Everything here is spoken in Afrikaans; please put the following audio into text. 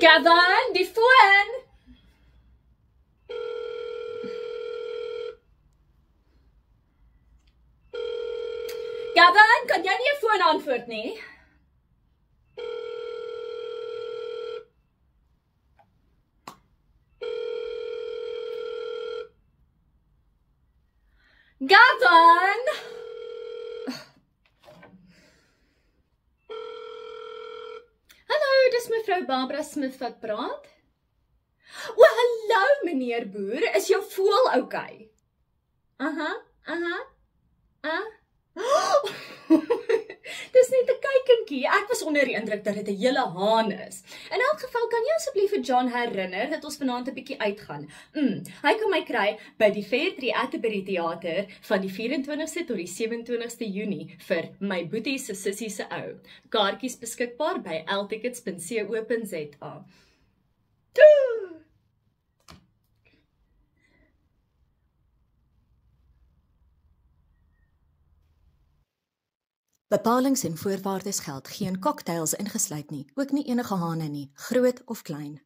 Gavin, die foon! Gavin, kan jy nie 'n foon antwoord nie? Gavin! Hallo, dis mevrou Barbara Smith wat praat. O, hallo meneer Boer, is jou voël oukei? Dis net 'n kykentjie. Ek was onder die indruk dat dit 'n hele haan is. In elk geval, kan jy asseblief vir John herinner dat ons vanaand 'n bietjie uitgaan? Hy kan my kry by die Fair 3 Atterbury Theater van die 24ste tot die 27ste Junie vir my boetie se sussie se ou. Kaartjies beskikbaar by ltickets.co.za. Bepalings en voorwaardes geld, geen cocktails ingesluit nie, ook nie enige hane nie, groot of klein.